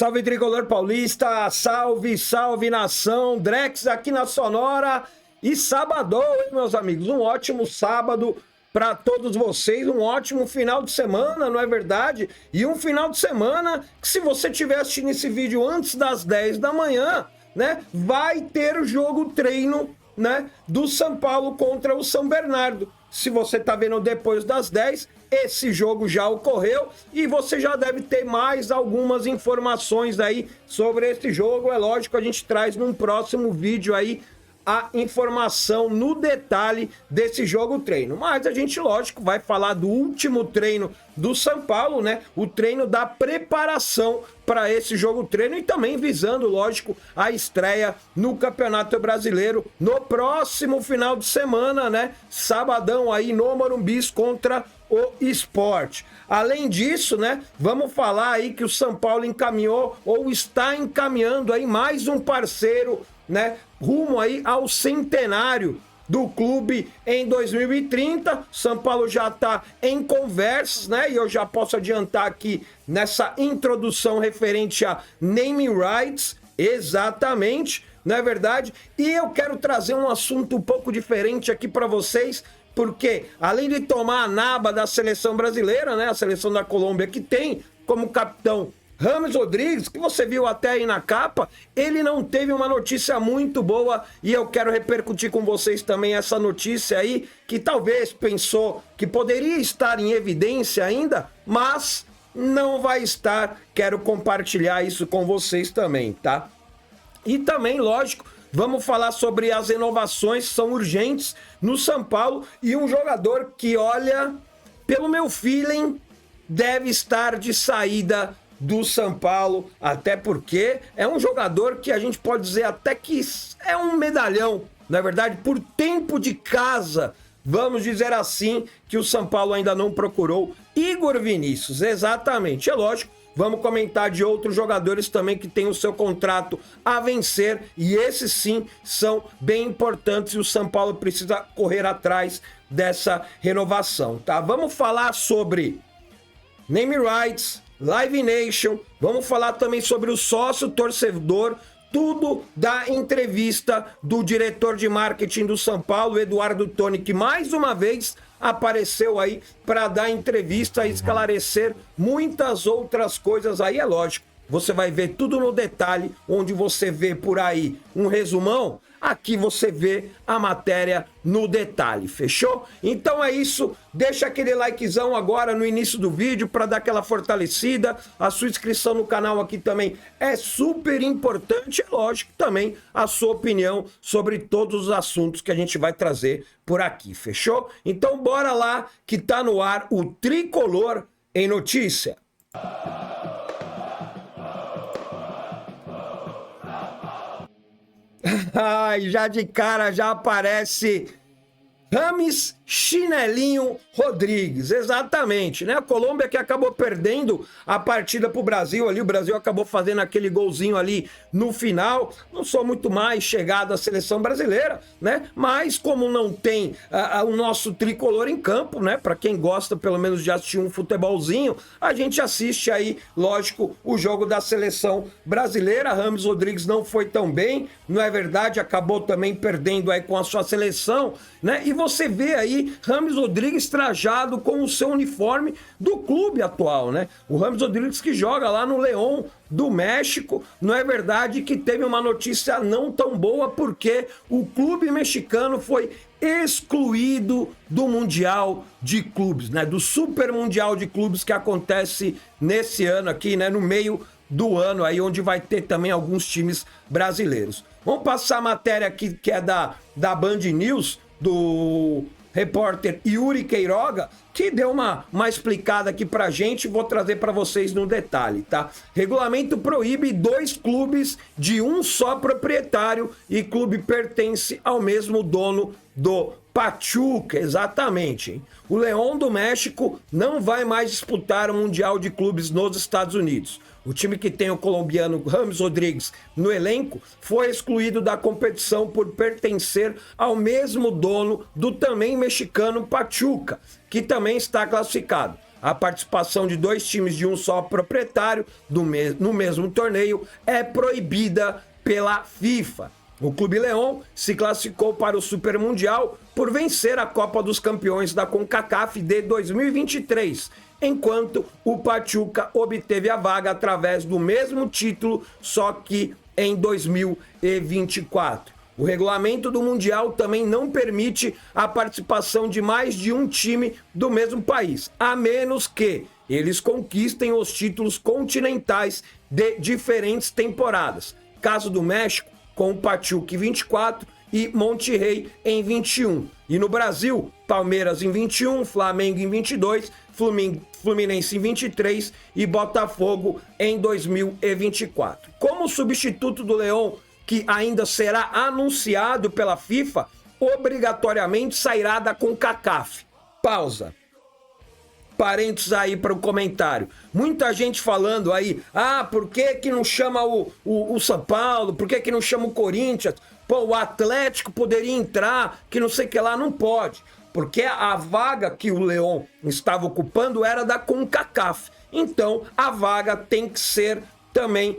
Salve Tricolor Paulista, salve, salve nação, Drex aqui na Sonora e sabadão, hein, meus amigos? Um ótimo sábado para todos vocês, um ótimo final de semana, não é verdade? E um final de semana que, se você estiver assistindo esse vídeo antes das 10 da manhã, né, vai ter o jogo treino, né, do São Paulo contra o São Bernardo. Se você tá vendo depois das 10, esse jogo já ocorreu e você já deve ter mais algumas informações aí sobre esse jogo. É lógico, a gente traz num próximo vídeo aí a informação no detalhe desse jogo treino. Mas a gente, lógico, vai falar do último treino do São Paulo, né? O treino da preparação para esse jogo treino e também visando, lógico, a estreia no Campeonato Brasileiro no próximo final de semana, né? Sabadão aí no Morumbi contra o Sport. Além disso, né, vamos falar aí que o São Paulo encaminhou ou está encaminhando aí mais um parceiro, né, rumo aí ao centenário do clube em 2030. São Paulo já está em conversas, né? E eu já posso adiantar aqui nessa introdução referente a naming rights, exatamente, não é verdade? E eu quero trazer um assunto um pouco diferente aqui para vocês, porque além de tomar a naba da seleção brasileira, né, a seleção da Colômbia, que tem como capitão James Rodrigues, que você viu até aí na capa, ele não teve uma notícia muito boa e eu quero repercutir com vocês também essa notícia aí, que talvez pensou que poderia estar em evidência ainda, mas não vai estar. Quero compartilhar isso com vocês também, tá? E também, lógico, vamos falar sobre as renovações que são urgentes no São Paulo e um jogador que, olha, pelo meu feeling, deve estar de saída do São Paulo, até porque é um jogador que a gente pode dizer até que é um medalhão, na é verdade, por tempo de casa, vamos dizer assim, que o São Paulo ainda não procurou Igor Vinícius, exatamente, é lógico. Vamos comentar de outros jogadores também que têm o seu contrato a vencer e esses sim são bem importantes e o São Paulo precisa correr atrás dessa renovação, tá? Vamos falar sobre name rights, Live Nation, vamos falar também sobre o sócio torcedor, tudo da entrevista do diretor de marketing do São Paulo, Eduardo Toni, que mais uma vez apareceu aí para dar entrevista e esclarecer muitas outras coisas aí, é lógico. Você vai ver tudo no detalhe, onde você vê por aí um resumão, aqui você vê a matéria no detalhe, fechou? Então é isso, deixa aquele likezão agora no início do vídeo para dar aquela fortalecida, a sua inscrição no canal aqui também é super importante, é lógico também a sua opinião sobre todos os assuntos que a gente vai trazer por aqui, fechou? Então bora lá que tá no ar o Tricolor em Notícia. Ai, já de cara já aparece James Chinelinho Rodrigues, exatamente, né? A Colômbia que acabou perdendo a partida pro Brasil ali, o Brasil acabou fazendo aquele golzinho ali no final. Não sou muito mais chegado à seleção brasileira, né? Mas como não tem o nosso tricolor em campo, né? Para quem gosta pelo menos de assistir um futebolzinho, a gente assiste aí, lógico, o jogo da seleção brasileira. James Rodrigues não foi tão bem, não é verdade? Acabou também perdendo aí com a sua seleção, né? E você vê aí James Rodrigues trajado com o seu uniforme do clube atual, né? O James Rodrigues que joga lá no León do México, não é verdade que teve uma notícia não tão boa porque o clube mexicano foi excluído do Mundial de Clubes, né? Do Super Mundial de Clubes que acontece nesse ano aqui, né? No meio do ano aí, onde vai ter também alguns times brasileiros. Vamos passar a matéria aqui que é da Band News, do repórter Yuri Queiroga, que deu uma explicada aqui pra gente, vou trazer para vocês no detalhe, tá? Regulamento proíbe 2 clubes de um só proprietário e clube pertence ao mesmo dono do Pachuca, exatamente, hein? O León do México não vai mais disputar o Mundial de Clubes nos Estados Unidos. O time que tem o colombiano James Rodrigues no elenco foi excluído da competição por pertencer ao mesmo dono do também mexicano Pachuca, que também está classificado. a participação de 2 times de um só proprietário no mesmo torneio é proibida pela FIFA. O Clube León se classificou para o Super Mundial por vencer a Copa dos Campeões da CONCACAF de 2023, enquanto o Pachuca obteve a vaga através do mesmo título, só que em 2024. O regulamento do Mundial também não permite a participação de mais de um time do mesmo país, a menos que eles conquistem os títulos continentais de diferentes temporadas. Caso do México, com o Pachuca em 24 e Monterrey em 21. E no Brasil, Palmeiras em 21, Flamengo em 22, Fluminense em 23 e Botafogo em 2024. Como substituto do León, que ainda será anunciado pela FIFA, obrigatoriamente sairá da CONCACAF. Pausa. Parênteses aí para o comentário. Muita gente falando aí, por que que não chama o São Paulo? Por que que não chama o Corinthians? Pô, o Atlético poderia entrar, que não sei o que lá, não pode. Porque a vaga que o León estava ocupando era da CONCACAF. Então, a vaga tem que ser também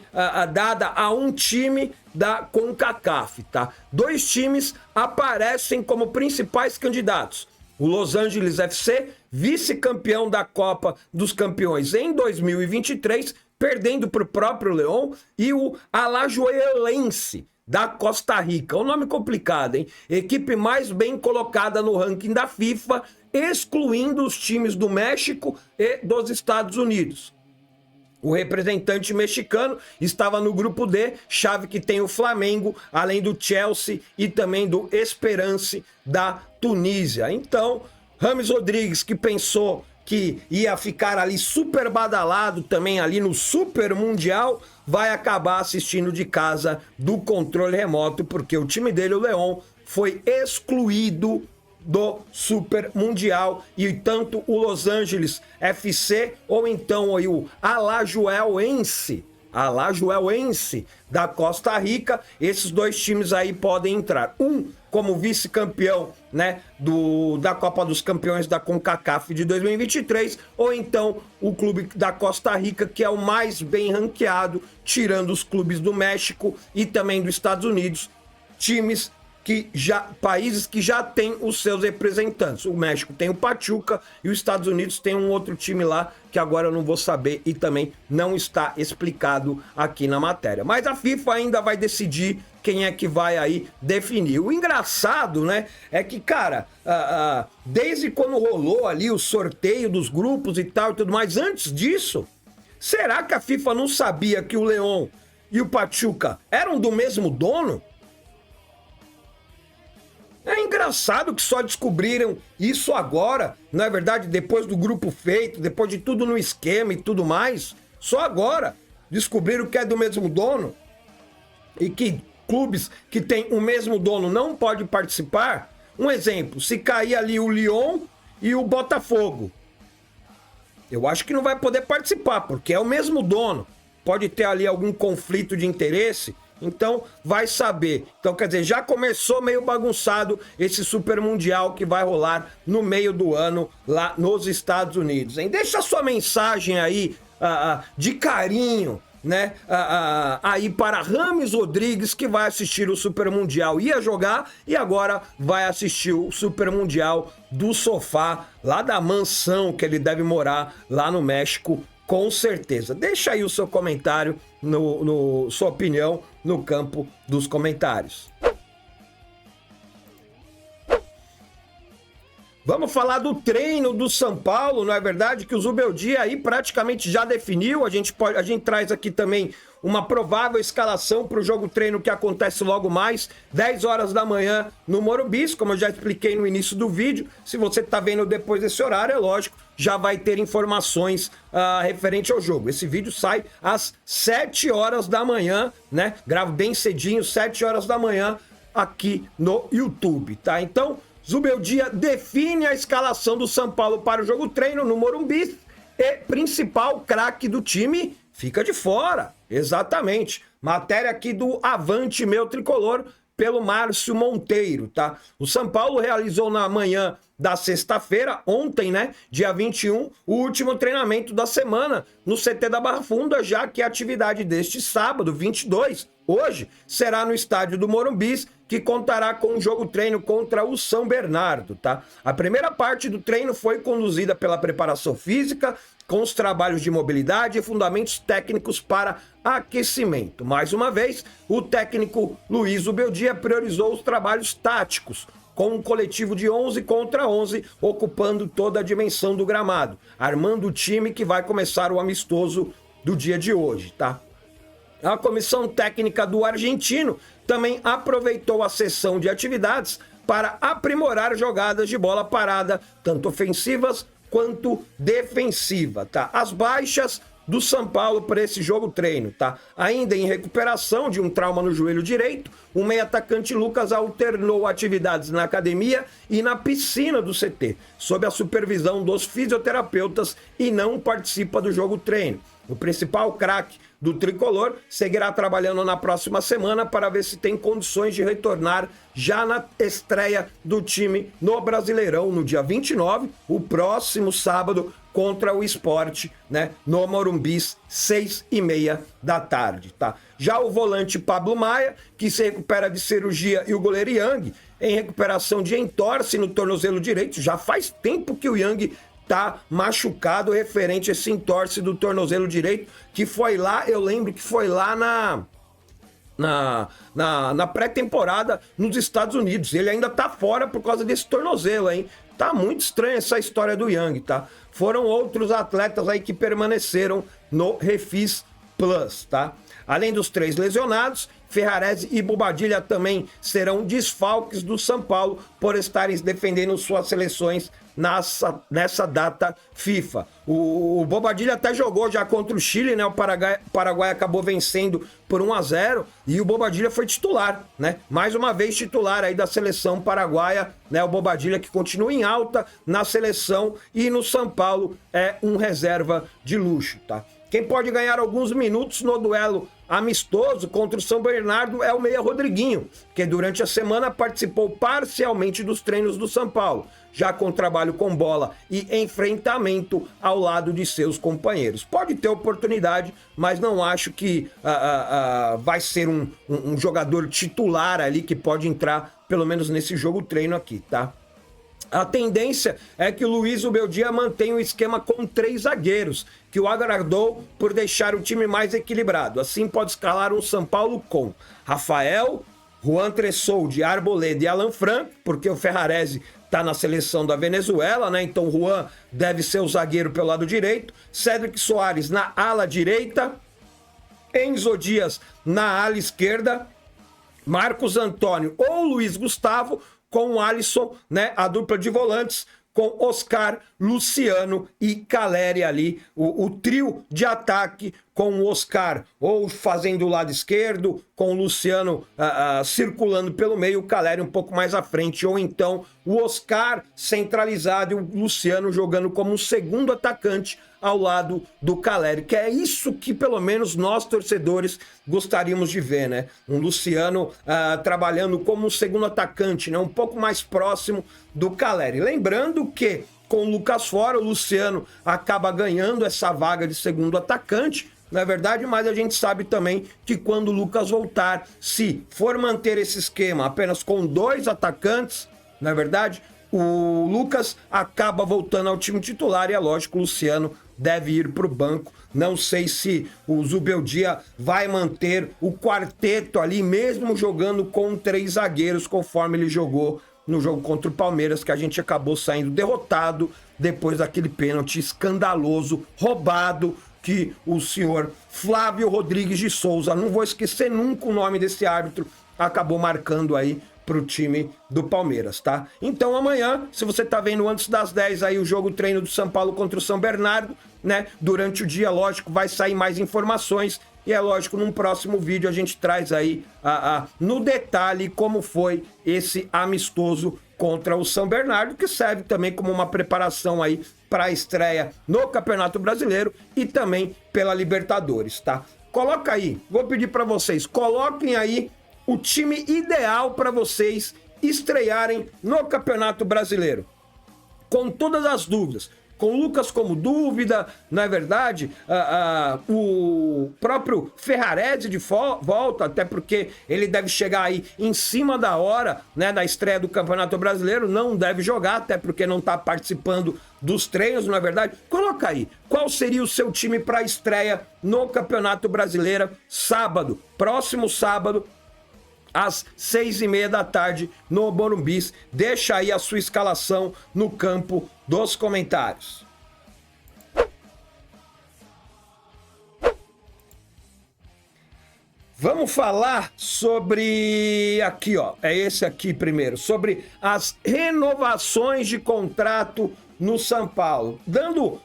dada a um time da CONCACAF, tá? 2 times aparecem como principais candidatos. O Los Angeles FC, vice-campeão da Copa dos Campeões em 2023, perdendo para o próprio León, e o Alajuelense, da Costa Rica. Um nome complicado, hein? Equipe mais bem colocada no ranking da FIFA, excluindo os times do México e dos Estados Unidos. O representante mexicano estava no grupo D, chave que tem o Flamengo, além do Chelsea e também do Esperance da Tunísia. Então, James Rodrigues, que pensou que ia ficar ali super badalado também ali no Super Mundial, vai acabar assistindo de casa do controle remoto, porque o time dele, o León, foi excluído do Super Mundial, e tanto o Los Angeles FC ou então aí o Alajuelense da Costa Rica, esses 2 times aí podem entrar. Um como vice-campeão, né, da Copa dos Campeões da CONCACAF de 2023, ou então o clube da Costa Rica, que é o mais bem ranqueado, tirando os clubes do México e também dos Estados Unidos, países que já têm os seus representantes. O México tem o Pachuca e os Estados Unidos tem um outro time lá que agora eu não vou saber e também não está explicado aqui na matéria. Mas a FIFA ainda vai decidir quem é que vai aí definir. O engraçado, né, é que, cara, desde quando rolou ali o sorteio dos grupos e tal e tudo mais, antes disso, será que a FIFA não sabia que o León e o Pachuca eram do mesmo dono? É engraçado que só descobriram isso agora, não é verdade? Depois do grupo feito, depois de tudo no esquema e tudo mais, só agora descobriram que é do mesmo dono e que clubes que têm o mesmo dono não podem participar. Um exemplo, se cair ali o Lyon e o Botafogo, eu acho que não vai poder participar, porque é o mesmo dono. Pode ter ali algum conflito de interesse. Então, vai saber. Então, quer dizer, já começou meio bagunçado esse Super Mundial que vai rolar no meio do ano lá nos Estados Unidos, hein? Deixa a sua mensagem aí de carinho, né? Aí para James Rodrigues, que vai assistir o Super Mundial. Ia jogar e agora vai assistir o Super Mundial do sofá, lá da mansão que ele deve morar lá no México, com certeza. Deixa aí o seu comentário, sua opinião no campo dos comentários. Vamos falar do treino do São Paulo, não é verdade? Que o Zubeldia aí praticamente já definiu. A gente traz aqui também uma provável escalação para o jogo treino que acontece logo mais, 10 horas da manhã no Morumbi, como eu já expliquei no início do vídeo. Se você está vendo depois desse horário, é lógico, já vai ter informações referente ao jogo. Esse vídeo sai às 7 horas da manhã, né? Gravo bem cedinho, 7 horas da manhã aqui no YouTube, tá? Então, Zubeldia define a escalação do São Paulo para o jogo treino no Morumbi e principal craque do time fica de fora. Exatamente. Matéria aqui do Avante Meu Tricolor pelo Márcio Monteiro, tá? O São Paulo realizou na manhã da sexta-feira, ontem, né, dia 21, o último treinamento da semana no CT da Barra Funda, já que a atividade deste sábado, 22, hoje, será no estádio do Morumbi, que contará com um jogo-treino contra o São Bernardo, tá? A primeira parte do treino foi conduzida pela preparação física, com os trabalhos de mobilidade e fundamentos técnicos para aquecimento. Mais uma vez, o técnico Luiz Ubeldia priorizou os trabalhos táticos, com um coletivo de 11 contra 11, ocupando toda a dimensão do gramado, armando o time que vai começar o amistoso do dia de hoje, tá? A comissão técnica do argentino também aproveitou a sessão de atividades para aprimorar jogadas de bola parada, tanto ofensivas quanto defensiva, tá? As baixas do São Paulo para esse jogo-treino, tá? Ainda em recuperação de um trauma no joelho direito, o meio-atacante Lucas alternou atividades na academia e na piscina do CT, sob a supervisão dos fisioterapeutas, e não participa do jogo-treino. O principal craque do tricolor seguirá trabalhando na próxima semana para ver se tem condições de retornar já na estreia do time no Brasileirão, no dia 29, o próximo sábado, contra o Sport, né, no Morumbi, 6h30 da tarde, tá? Já o volante Pablo Maia, que se recupera de cirurgia, e o goleiro Yang, em recuperação de entorse no tornozelo direito. Já faz tempo que o Yang tá machucado referente a esse entorse do tornozelo direito, que foi lá, eu lembro que foi lá na pré-temporada nos Estados Unidos. Ele ainda tá fora por causa desse tornozelo, hein? Tá muito estranha essa história do Yang, tá? Foram outros atletas aí que permaneceram no Refis Plus, tá? Além dos 3 lesionados, Ferrarese e Bobadilha também serão desfalques do São Paulo por estarem defendendo suas seleções nessa data FIFA. O Bobadilha até jogou já contra o Chile, né? O Paraguai acabou vencendo por 1-0 e o Bobadilha foi titular, né? Mais uma vez titular aí da seleção paraguaia, né? O Bobadilha, que continua em alta na seleção, e no São Paulo é um reserva de luxo, tá? Quem pode ganhar alguns minutos no duelo amistoso contra o São Bernardo é o meia Rodriguinho, que durante a semana participou parcialmente dos treinos do São Paulo, já com trabalho com bola e enfrentamento ao lado de seus companheiros. Pode ter oportunidade, mas não acho que vai ser um jogador titular ali que pode entrar, pelo menos nesse jogo-treino aqui, tá? A tendência é que o Luiz Ubeldia mantenha um esquema com 3 zagueiros, que o agradou por deixar o time mais equilibrado. Assim pode escalar um São Paulo com Rafael, Juan Tressoldi, Arboleda e Alan Franco, porque o Ferrarese está na seleção da Venezuela, né? Então o Juan deve ser o zagueiro pelo lado direito, Cédric Soares na ala direita, Enzo Dias na ala esquerda, Marcos Antônio ou Luiz Gustavo, com o Alisson, né, a dupla de volantes, com Oscar, Luciano e Caleri ali, o trio de ataque, com o Oscar ou fazendo o lado esquerdo, com o Luciano circulando pelo meio, o Caleri um pouco mais à frente, ou então o Oscar centralizado e o Luciano jogando como um segundo atacante ao lado do Caleri, que é isso que pelo menos nós torcedores gostaríamos de ver, né? Um Luciano trabalhando como um segundo atacante, né? Um pouco mais próximo do Caleri. Lembrando que com o Lucas fora, o Luciano acaba ganhando essa vaga de segundo atacante, não é verdade? Mas a gente sabe também que quando o Lucas voltar, se for manter esse esquema apenas com 2 atacantes, não é verdade? O Lucas acaba voltando ao time titular e é lógico, o Luciano deve ir para o banco. Não sei se o Zubeldia vai manter o quarteto ali, mesmo jogando com 3 zagueiros, conforme ele jogou no jogo contra o Palmeiras, que a gente acabou saindo derrotado depois daquele pênalti escandaloso, roubado, que o senhor Flávio Rodrigues de Souza, não vou esquecer nunca o nome desse árbitro, acabou marcando aí pro time do Palmeiras, tá? Então amanhã, se você tá vendo antes das 10 aí o jogo treino do São Paulo contra o São Bernardo, né? Durante o dia, lógico, vai sair mais informações e é lógico, num próximo vídeo a gente traz aí no detalhe como foi esse amistoso contra o São Bernardo, que serve também como uma preparação aí para a estreia no Campeonato Brasileiro e também pela Libertadores, tá? Coloca aí, vou pedir para vocês, coloquem aí o time ideal para vocês estrearem no Campeonato Brasileiro. com todas as dúvidas. Com o Lucas como dúvida, não é verdade? O próprio Ferrarese de volta, até porque ele deve chegar aí em cima da hora, né, da estreia do Campeonato Brasileiro, não deve jogar, até porque não está participando dos treinos, não é verdade? Coloca aí, qual seria o seu time para a estreia no Campeonato Brasileiro, sábado, próximo sábado, às 6h30 da tarde no Morumbis. Deixa aí a sua escalação no campo dos comentários. Vamos falar sobre aqui, ó, é esse aqui primeiro, sobre as renovações de contrato no São Paulo, dando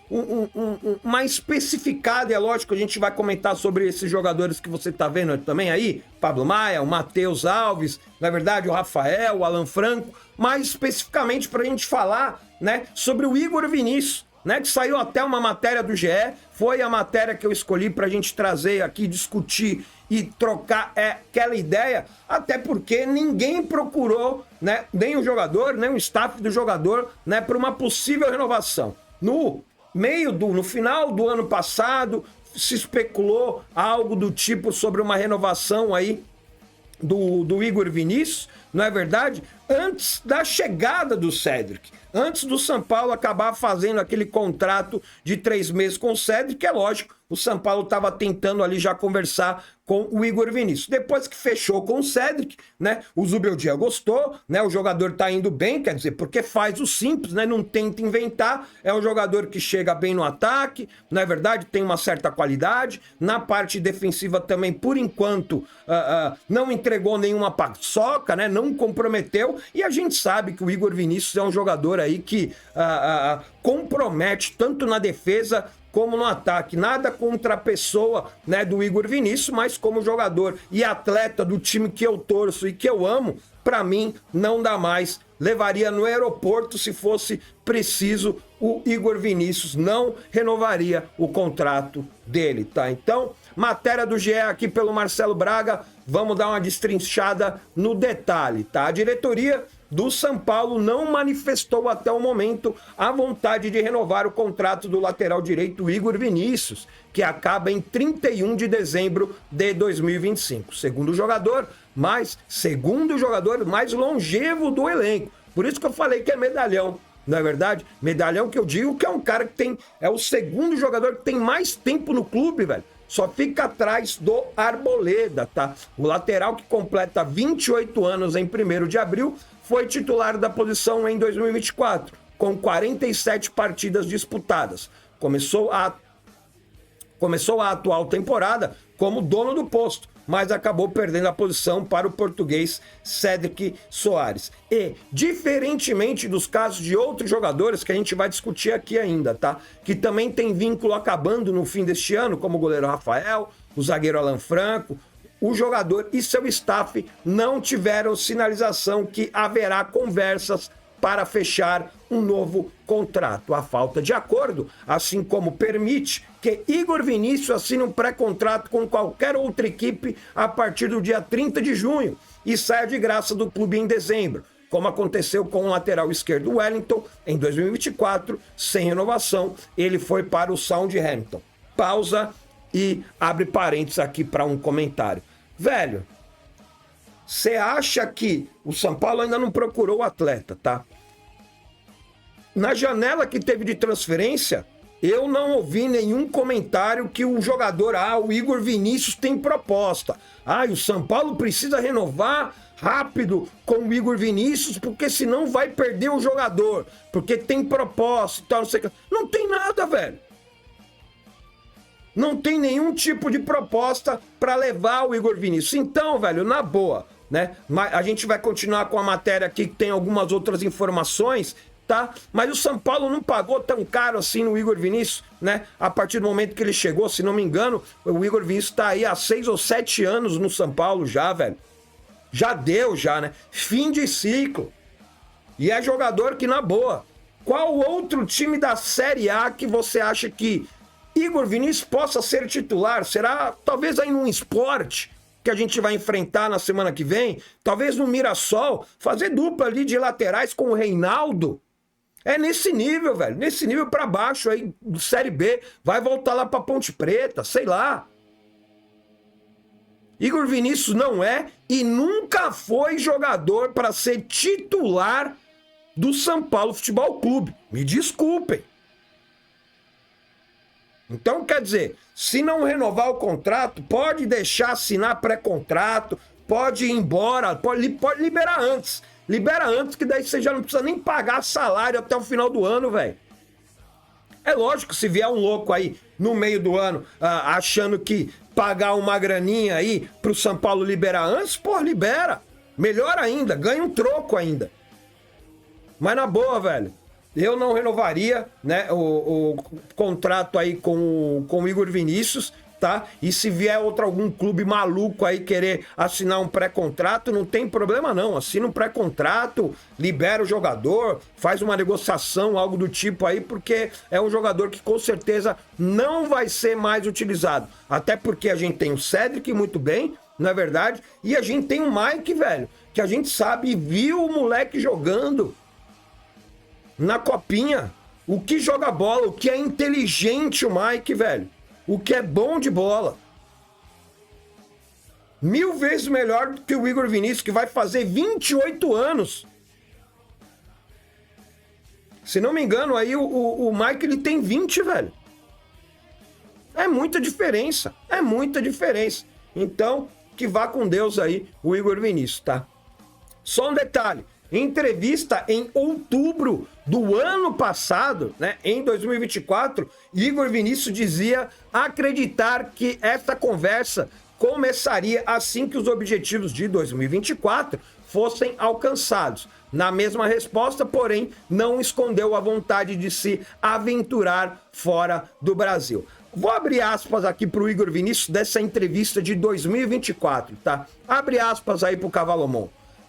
uma especificada, é lógico, a gente vai comentar sobre esses jogadores que você tá vendo também aí, Pablo Maia, o Matheus Alves, na verdade o Rafael, o Alan Franco, mais especificamente para a gente falar, né, sobre o Igor Vinícius, né, que saiu até uma matéria do GE, foi a matéria que eu escolhi para a gente trazer aqui, discutir e trocar aquela ideia, até porque ninguém procurou, né, nem o jogador, nem o staff do jogador, né, para uma possível renovação. No final do ano passado, se especulou algo do tipo sobre uma renovação aí do Igor Vinícius, não é verdade? Antes da chegada do Cédric, antes do São Paulo acabar fazendo aquele contrato de 3 meses com o Cédric, é lógico, o São Paulo estava tentando ali já conversar com o Igor Vinícius. Depois que fechou com o Cédric, né, o Zubeldia gostou, né, o jogador tá indo bem, quer dizer, porque faz o simples, né, não tenta inventar, é um jogador que chega bem no ataque, não é verdade, tem uma certa qualidade, na parte defensiva também, por enquanto, não entregou nenhuma paçoca, né, não comprometeu, e a gente sabe que o Igor Vinícius é um jogador aí que compromete tanto na defesa como no ataque. Nada contra a pessoa, né, do Igor Vinícius, mas como jogador e atleta do time que eu torço e que eu amo, para mim não dá mais. Levaria no aeroporto se fosse preciso. O Igor Vinícius não renovaria o contrato dele, tá? Então, matéria do GE aqui pelo Marcelo Braga, vamos dar uma destrinchada no detalhe, tá? A diretoria do São Paulo não manifestou até o momento a vontade de renovar o contrato do lateral direito Igor Vinícius, que acaba em 31 de dezembro de 2025. Segundo jogador mais longevo do elenco. Por isso que eu falei que é medalhão, não é verdade? Medalhão que eu digo que é um cara que é o segundo jogador que tem mais tempo no clube, velho. Só fica atrás do Arboleda, tá? O lateral que completa 28 anos em 1º de abril foi titular da posição em 2024, com 47 partidas disputadas. Começou a atual temporada como dono do posto, mas acabou perdendo a posição para o português Cédric Soares. E, diferentemente dos casos de outros jogadores que a gente vai discutir aqui ainda, tá? Que também tem vínculo acabando no fim deste ano, como o goleiro Rafael, o zagueiro Alan Franco, o jogador e seu staff não tiveram sinalização que haverá conversas para fechar um novo contrato. A falta de acordo, assim como permite que Igor Vinícius assine um pré-contrato com qualquer outra equipe a partir do dia 30 de junho e saia de graça do clube em dezembro, como aconteceu com o lateral esquerdo Wellington em 2024, sem renovação, ele foi para o Southampton. Pausa e abre parênteses aqui para um comentário. Velho, você acha que o São Paulo ainda não procurou o atleta, tá? Na janela que teve de transferência, eu não ouvi nenhum comentário que o jogador, o Igor Vinícius tem proposta. O São Paulo precisa renovar rápido com o Igor Vinícius, porque senão vai perder o jogador, porque tem proposta e tal, não sei o que. Não tem nada, velho. Não tem nenhum tipo de proposta para levar o Igor Vinícius. Então, velho, na boa, né? A gente vai continuar com a matéria aqui que tem algumas outras informações, tá? Mas o São Paulo não pagou tão caro assim no Igor Vinícius, né? A partir do momento que ele chegou, se não me engano, o Igor Vinícius tá aí há 6 ou 7 anos no São Paulo já, velho. Já deu, já, né? Fim de ciclo. E é jogador que, na boa, qual outro time da Série A que você acha que Igor Vinícius possa ser titular? Será talvez aí num Sport que a gente vai enfrentar na semana que vem? Talvez no Mirassol, fazer dupla ali de laterais com o Reinaldo? É nesse nível, velho. Nesse nível pra baixo aí, do Série B. Vai voltar lá pra Ponte Preta, sei lá. Igor Vinícius não é e nunca foi jogador para ser titular do São Paulo Futebol Clube. Me desculpem. Então, quer dizer, se não renovar o contrato, pode deixar assinar pré-contrato, pode ir embora, pode liberar antes. Libera antes, que daí você já não precisa nem pagar salário até o final do ano, velho. É lógico, se vier um louco aí no meio do ano, achando que pagar uma graninha aí pro São Paulo liberar antes, pô, libera. Melhor ainda, ganha um troco ainda. Mas na boa, velho, eu não renovaria, né, o contrato aí com o Igor Vinícius, tá? E se vier algum clube maluco aí querer assinar um pré-contrato, não tem problema não. Assina um pré-contrato, libera o jogador, faz uma negociação, algo do tipo aí, porque é um jogador que com certeza não vai ser mais utilizado. Até porque a gente tem o Cedric muito bem, não é verdade? E a gente tem o Mike, velho, que a gente sabe, viu o moleque jogando na copinha. O que joga bola, o que é inteligente o Mike, velho. O que é bom de bola. 1000 vezes melhor do que o Igor Vinícius, que vai fazer 28 anos. Se não me engano, aí o Mike, ele tem 20, velho. É muita diferença. É muita diferença. Então, que vá com Deus aí o Igor Vinícius, tá? Só um detalhe. Em entrevista em outubro do ano passado, né, em 2024, Igor Vinícius dizia acreditar que esta conversa começaria assim que os objetivos de 2024 fossem alcançados. Na mesma resposta, porém, não escondeu a vontade de se aventurar fora do Brasil. Vou abrir aspas aqui para o Igor Vinícius dessa entrevista de 2024, tá? Abre aspas aí para o Cavalomon.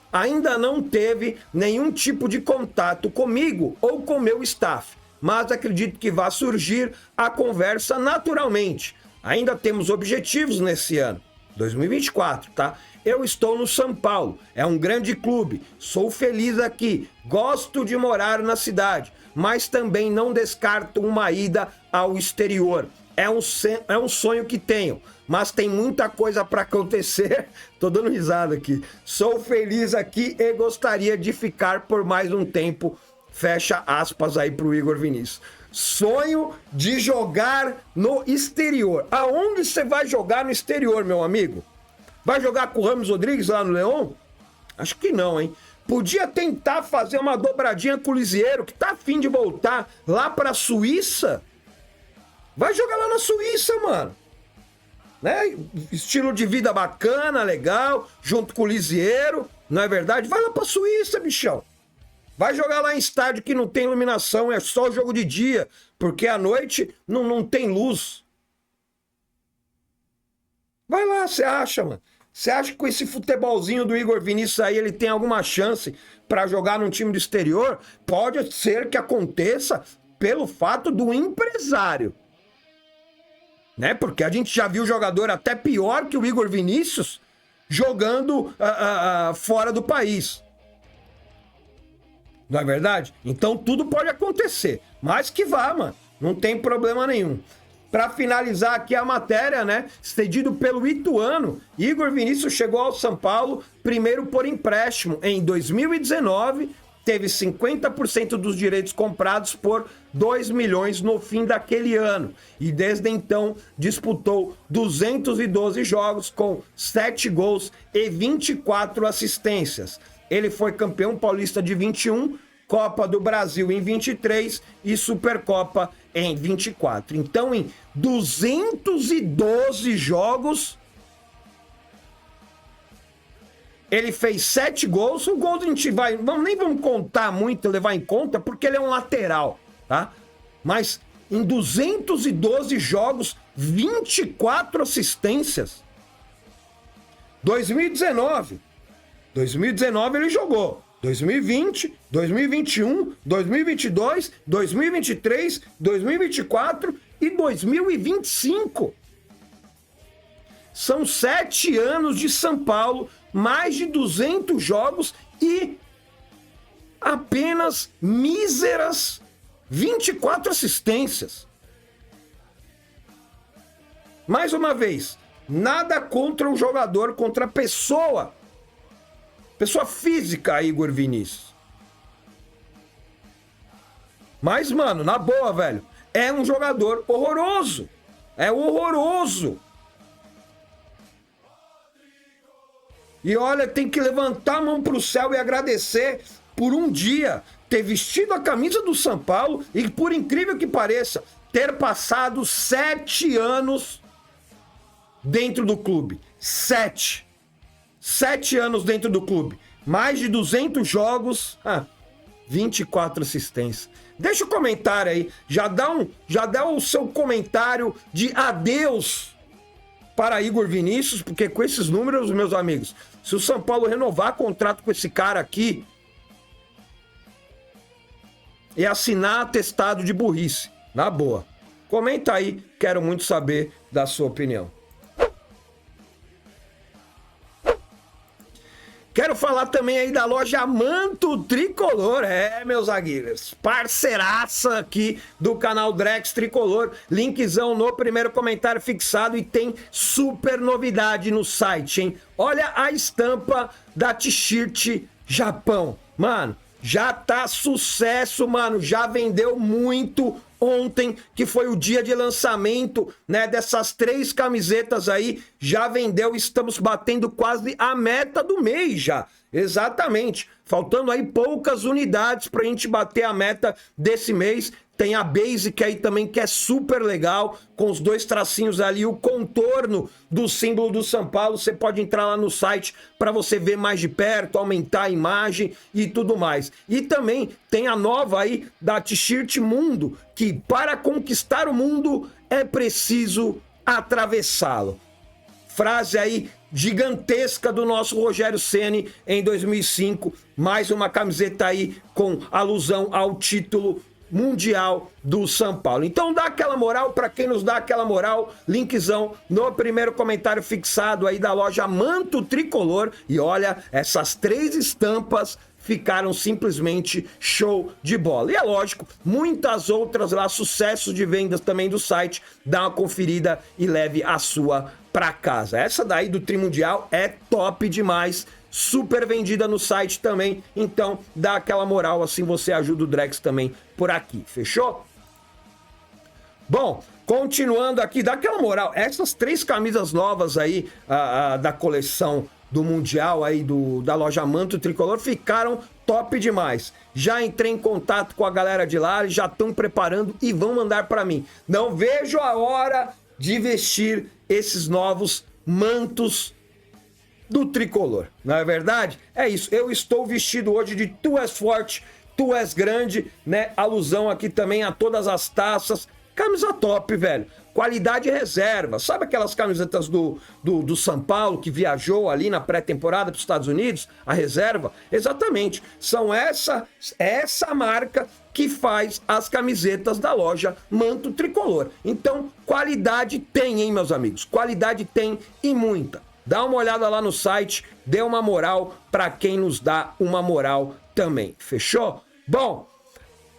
Ainda não teve nenhum tipo de contato comigo ou com meu staff, mas acredito que vai surgir a conversa naturalmente. Ainda temos objetivos nesse ano, 2024, tá? Eu estou no São Paulo, é um grande clube, sou feliz aqui, gosto de morar na cidade, mas também não descarto uma ida ao exterior. É um sonho que tenho, mas tem muita coisa para acontecer. Tô dando risada aqui. Sou feliz aqui e gostaria de ficar por mais um tempo. Fecha aspas aí pro Igor Vinícius. Sonho de jogar no exterior. Aonde você vai jogar no exterior, meu amigo? Vai jogar com o Ramos Rodrigues lá no Leão? Acho que não, hein? Podia tentar fazer uma dobradinha com o Lisieiro, que tá a fim de voltar lá pra Suíça. Vai jogar lá na Suíça, mano. Né? Estilo de vida bacana, legal, junto com o Lisieiro, não é verdade? Vai lá pra Suíça, bichão. Vai jogar lá em estádio que não tem iluminação, é só jogo de dia, porque à noite não tem luz. Vai lá, você acha, mano? Você acha que com esse futebolzinho do Igor Vinícius aí ele tem alguma chance pra jogar num time do exterior? Pode ser que aconteça pelo fato do empresário. Né? Porque a gente já viu jogador até pior que o Igor Vinícius jogando fora do país. Não é verdade? Então tudo pode acontecer. Mas que vá, mano. Não tem problema nenhum. Para finalizar aqui a matéria, né? Cedido pelo Ituano, Igor Vinícius chegou ao São Paulo primeiro por empréstimo em 2019. Teve 50% dos direitos comprados por 2 milhões no fim daquele ano. E desde então disputou 212 jogos com 7 gols e 24 assistências. Ele foi campeão paulista de 21, Copa do Brasil em 23 e Supercopa em 24. Então, em 212 jogos, ele fez 7 gols. O gol a gente nem vamos contar muito, levar em conta, porque ele é um lateral, tá? Mas em 212 jogos, 24 assistências. 2019 ele jogou. 2020, 2021, 2022, 2023, 2024 e 2025. São 7 anos de São Paulo, mais de 200 jogos e apenas míseras 24 assistências. Mais uma vez, nada contra o jogador, contra a pessoa física, Igor Vinícius. Mas, mano, na boa, velho, é um jogador horroroso. É horroroso. E olha, tem que levantar a mão pro céu e agradecer por um dia ter vestido a camisa do São Paulo e, por incrível que pareça, ter passado 7 anos dentro do clube. 7 anos dentro do clube. Mais de 200 jogos. 24 assistências. Deixa o comentário aí. Já dá o seu comentário de adeus para Igor Vinícius, porque com esses números, meus amigos, se o São Paulo renovar contrato com esse cara aqui e assinar atestado de burrice, na boa. Comenta aí, quero muito saber da sua opinião. Quero falar também aí da loja Manto Tricolor. Meus zagueiros, parceiraça aqui do canal Drex Tricolor. Linkzão no primeiro comentário fixado e tem super novidade no site, hein? Olha a estampa da t-shirt Japão. Mano, já tá sucesso, mano. Já vendeu muito ontem, que foi o dia de lançamento, né, dessas 3 camisetas aí. Já vendeu, estamos batendo quase a meta do mês já. Exatamente. Faltando aí poucas unidades pra gente bater a meta desse mês. Tem a Basic aí também, que é super legal, com os 2 tracinhos ali, o contorno do símbolo do São Paulo. Você pode entrar lá no site para você ver mais de perto, aumentar a imagem e tudo mais. E também tem a nova aí da t-shirt Mundo, que para conquistar o mundo é preciso atravessá-lo. Frase aí gigantesca do nosso Rogério Ceni em 2005. Mais uma camiseta aí com alusão ao título mundial do São Paulo. Então dá aquela moral para quem nos dá aquela moral. Linkzão no primeiro comentário fixado aí da loja Manto Tricolor. E olha, essas 3 estampas ficaram simplesmente show de bola. E é lógico, muitas outras lá, sucessos de vendas também do site. Dá uma conferida e leve a sua para casa. Essa daí do Trimundial é top demais. Super vendida no site também, então dá aquela moral, assim você ajuda o Drex também por aqui, fechou? Bom, continuando aqui, dá aquela moral, essas 3 camisas novas aí da coleção do Mundial aí da loja Manto Tricolor ficaram top demais. Já entrei em contato com a galera de lá, eles já estão preparando e vão mandar para mim. Não vejo a hora de vestir esses novos mantos do Tricolor, não é verdade? É isso, eu estou vestido hoje de Tu És Forte, Tu És Grande, né? Alusão aqui também a todas as taças. Camisa top, velho. Qualidade reserva. Sabe aquelas camisetas do São Paulo que viajou ali na pré-temporada para os Estados Unidos? A reserva? Exatamente. São essa marca que faz as camisetas da loja Manto Tricolor. Então, qualidade tem, hein, meus amigos? Qualidade tem e muita. Dá uma olhada lá no site, dê uma moral para quem nos dá uma moral também. Fechou? Bom,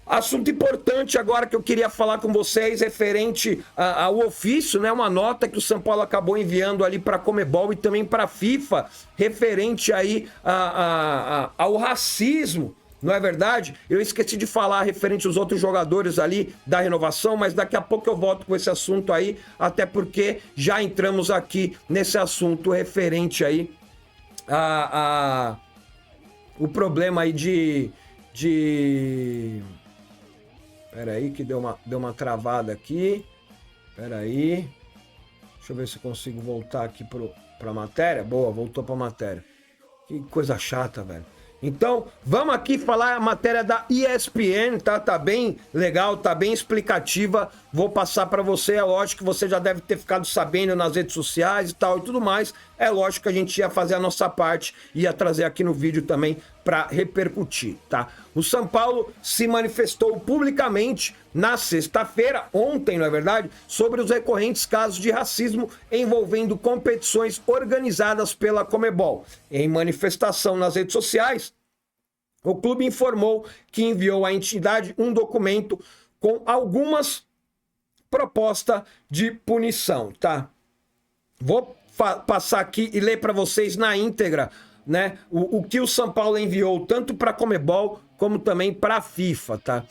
assunto importante agora que eu queria falar com vocês, referente ao ofício, né? Uma nota que o São Paulo acabou enviando ali para a Conmebol e também para a FIFA, referente aí ao racismo. Não é verdade? Eu esqueci de falar referente aos outros jogadores ali da renovação, mas daqui a pouco eu volto com esse assunto aí, até porque já entramos aqui nesse assunto referente aí o problema aí Pera aí que deu uma travada aqui. Pera aí. Deixa eu ver se eu consigo voltar aqui pra matéria. Boa, voltou pra matéria. Que coisa chata, velho. Então, vamos aqui falar a matéria da ESPN, tá? Tá bem legal, tá bem explicativa. Vou passar para você, é lógico que você já deve ter ficado sabendo nas redes sociais e tal e tudo mais. É lógico que a gente ia fazer a nossa parte, ia trazer aqui no vídeo também para repercutir, tá? O São Paulo se manifestou publicamente na sexta-feira, ontem, não é verdade? Sobre os recorrentes casos de racismo envolvendo competições organizadas pela Conmebol. Em manifestação nas redes sociais, O clube informou que enviou à entidade um documento com algumas propostas de punição, tá? Vou passar aqui e ler para vocês na íntegra, né, o que o São Paulo enviou tanto para a Conmebol como também para a FIFA, tá?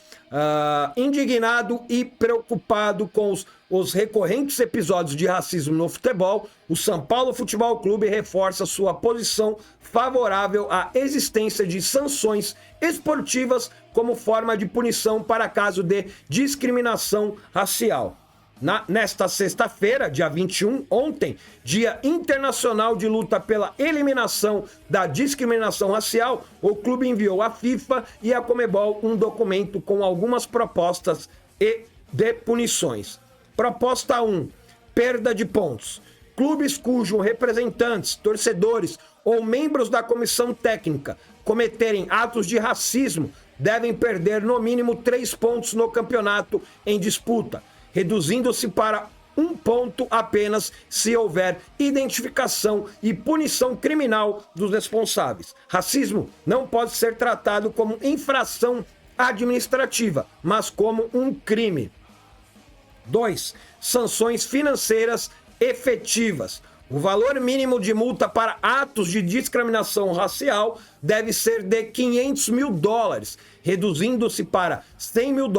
Indignado e preocupado com os recorrentes episódios de racismo no futebol, o São Paulo Futebol Clube reforça sua posição favorável à existência de sanções esportivas como forma de punição para caso de discriminação racial. Nesta sexta-feira, dia 21, ontem, Dia Internacional de Luta pela Eliminação da Discriminação Racial, o clube enviou à FIFA e à Conmebol um documento com algumas propostas e de punições. Proposta 1. Perda de pontos. Clubes cujos representantes, torcedores ou membros da comissão técnica cometerem atos de racismo devem perder no mínimo 3 pontos no campeonato em disputa, reduzindo-se para 1 ponto apenas se houver identificação e punição criminal dos responsáveis. Racismo não pode ser tratado como infração administrativa, mas como um crime. 2. Sanções financeiras efetivas. O valor mínimo de multa para atos de discriminação racial deve ser de $500 mil, reduzindo-se para $100 mil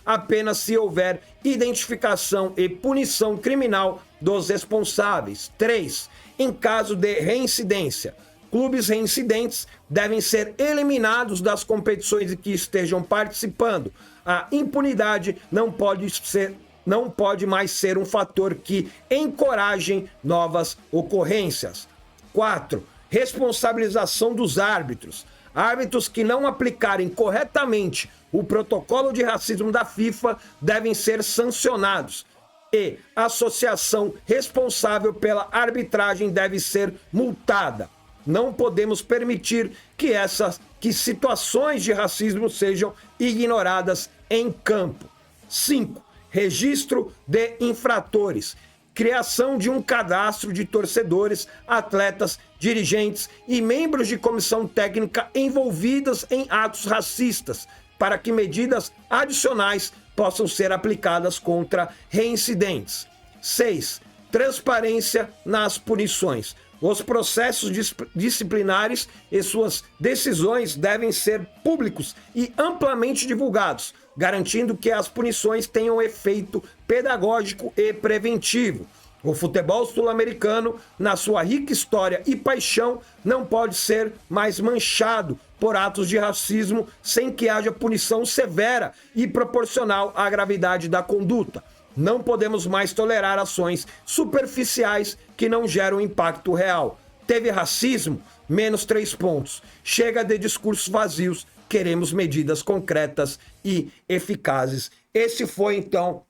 apenas se houver identificação e punição criminal dos responsáveis. 3. Em caso de reincidência, clubes reincidentes devem ser eliminados das competições em que estejam participando. A impunidade não pode mais ser um fator que encoraje novas ocorrências. 4. Responsabilização dos árbitros. Árbitros que não aplicarem corretamente o protocolo de racismo da FIFA devem ser sancionados. E a associação responsável pela arbitragem deve ser multada. Não podemos permitir que situações de racismo sejam ignoradas em campo. 5. Registro de infratores. Criação de um cadastro de torcedores, atletas, dirigentes e membros de comissão técnica envolvidos em atos racistas, para que medidas adicionais possam ser aplicadas contra reincidentes. 6. Transparência nas punições. Os processos disciplinares e suas decisões devem ser públicos e amplamente divulgados, garantindo que as punições tenham efeito pedagógico e preventivo. O futebol sul-americano, na sua rica história e paixão, não pode ser mais manchado por atos de racismo sem que haja punição severa e proporcional à gravidade da conduta. Não podemos mais tolerar ações superficiais que não geram impacto real. Teve racismo? Menos 3 pontos. Chega de discursos vazios. Queremos medidas concretas e eficazes. Esse foi, então,